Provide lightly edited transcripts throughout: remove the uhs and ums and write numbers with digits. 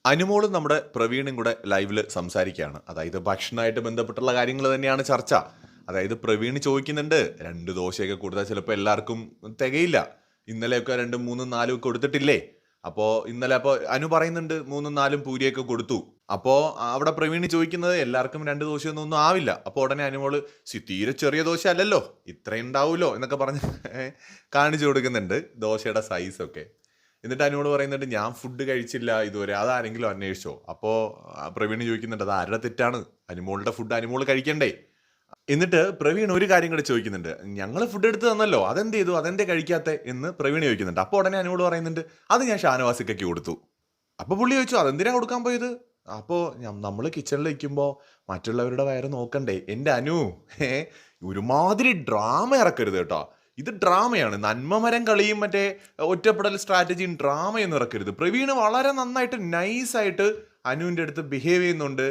അനുമോളും നമ്മുടെ പ്രവീണും കൂടെ ലൈവിൽ സംസാരിക്കുകയാണ്. അതായത് ഭക്ഷണമായിട്ട് ബന്ധപ്പെട്ടുള്ള കാര്യങ്ങൾ തന്നെയാണ് ചർച്ച. അതായത് പ്രവീണ് ചോദിക്കുന്നുണ്ട്, 2 ദോശയൊക്കെ കൊടുത്താൽ ചിലപ്പോൾ എല്ലാവർക്കും തികയില്ല. ഇന്നലെയൊക്കെ 2, 3, 4 കൊടുത്തിട്ടില്ലേ? ഇന്നലെ അനു പറയുന്നുണ്ട് 3, 4 പൂരിയൊക്കെ കൊടുത്തു. അവിടെ പ്രവീണ് ചോദിക്കുന്നത് എല്ലാവർക്കും 2 ദോശയൊന്നും ആവില്ല. ഉടനെ അനുമോള് തീരെ ചെറിയ ദോശ അല്ലല്ലോ, ഇത്രയും ഉണ്ടാവുമല്ലോ എന്നൊക്കെ പറഞ്ഞ് കാണിച്ചു കൊടുക്കുന്നുണ്ട് ദോശയുടെ സൈസൊക്കെ. എന്നിട്ട് അനുമോട് പറയുന്നുണ്ട്, ഞാൻ ഫുഡ് കഴിച്ചില്ല ഇതുവരെ, അതാരെങ്കിലും അന്വേഷിച്ചോ? പ്രവീണ് ചോദിക്കുന്നുണ്ട്, അത് ആരുടെ തെറ്റാണ്? അനുമോളുടെ ഫുഡ് അനുമോള് കഴിക്കണ്ടേ? എന്നിട്ട് പ്രവീൺ ഒരു കാര്യം കൂടെ ചോദിക്കുന്നുണ്ട്, ഞങ്ങൾ ഫുഡ് എടുത്ത് തന്നല്ലോ, അതെന്ത് ചെയ്തു, അതെന്തേ കഴിക്കാത്തെ എന്ന് പ്രവീൺ ചോദിക്കുന്നുണ്ട്. ഉടനെ അനുമോട് പറയുന്നുണ്ട്, അത് ഞാൻ ഷാനവാസിക്കൊക്കെ കൊടുത്തു. പുള്ളി ചോദിച്ചു, അതെന്തിനാ കൊടുക്കാൻ പോയത്? നമ്മൾ കിച്ചണിൽ ഇരിക്കുമ്പോൾ മറ്റുള്ളവരുടെ വയറ് നോക്കണ്ടേ? എൻ്റെ അനു, ഒരുമാതിരി ഡ്രാമ ഇറക്കരുത് കേട്ടോ. ഇത് ഡ്രാമയാണ്. നന്മമരം കളിയും മറ്റേ ഒറ്റപ്പെടൽ സ്ട്രാറ്റജിയും ഡ്രാമയൊന്നും ഇറക്കരുത്. പ്രവീണ് വളരെ നന്നായിട്ട് നൈസായിട്ട് അനുവിൻ്റെ അടുത്ത് ബിഹേവ് ചെയ്യുന്നുണ്ട്.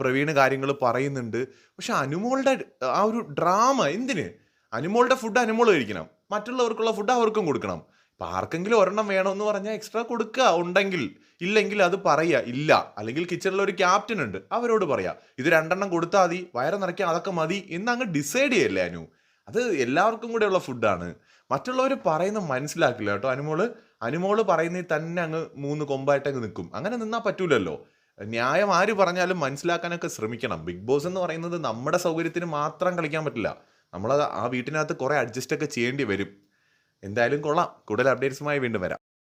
പ്രവീണ് കാര്യങ്ങൾ പറയുന്നുണ്ട്. പക്ഷെ അനുമോളുടെ ആ ഒരു ഡ്രാമ എന്തിന്? അനുമോളുടെ ഫുഡ് അനുമോൾ കഴിക്കണം, മറ്റുള്ളവർക്കുള്ള ഫുഡ് അവർക്കും കൊടുക്കണം. ആർക്കെങ്കിലും ഒരെണ്ണം വേണമെന്ന് പറഞ്ഞാൽ എക്സ്ട്രാ കൊടുക്കുക ഉണ്ടെങ്കിൽ. ഇല്ലെങ്കിൽ അത് പറയുക ഇല്ല. അല്ലെങ്കിൽ കിച്ചണിൽ ഒരു ക്യാപ്റ്റൻ ഉണ്ട്, അവരോട് പറയാ ഇത് 2 എണ്ണം കൊടുത്താൽ മതി, വയറ് നിറയ്ക്കാൻ അതൊക്കെ മതി എന്ന് അങ്ങ് ഡിസൈഡ് ചെയ്യല്ലേ അനു. അത് എല്ലാവർക്കും കൂടെ ഉള്ള ഫുഡാണ്. മറ്റുള്ളവർ പറയുന്നത് മനസ്സിലാക്കില്ല കേട്ടോ അനുമോള് പറയുന്നതിൽ തന്നെ അങ്ങ് 3 കൊമ്പായിട്ടങ്ങ് നിൽക്കും. അങ്ങനെ നിന്നാൽ പറ്റൂലല്ലോ. ന്യായം ആര് പറഞ്ഞാലും മനസ്സിലാക്കാനൊക്കെ ശ്രമിക്കണം. ബിഗ് ബോസ് എന്ന് പറയുന്നത് നമ്മുടെ സൗകര്യത്തിന് മാത്രം കളിക്കാൻ പറ്റില്ല. നമ്മൾ ആ വീട്ടിനകത്ത് കുറെ അഡ്ജസ്റ്റ് ഒക്കെ ചെയ്യേണ്ടി വരും. എന്തായാലും കൊള്ളാം. കൂടുതൽ അപ്ഡേറ്റ്സുമായി വീണ്ടും വരാം.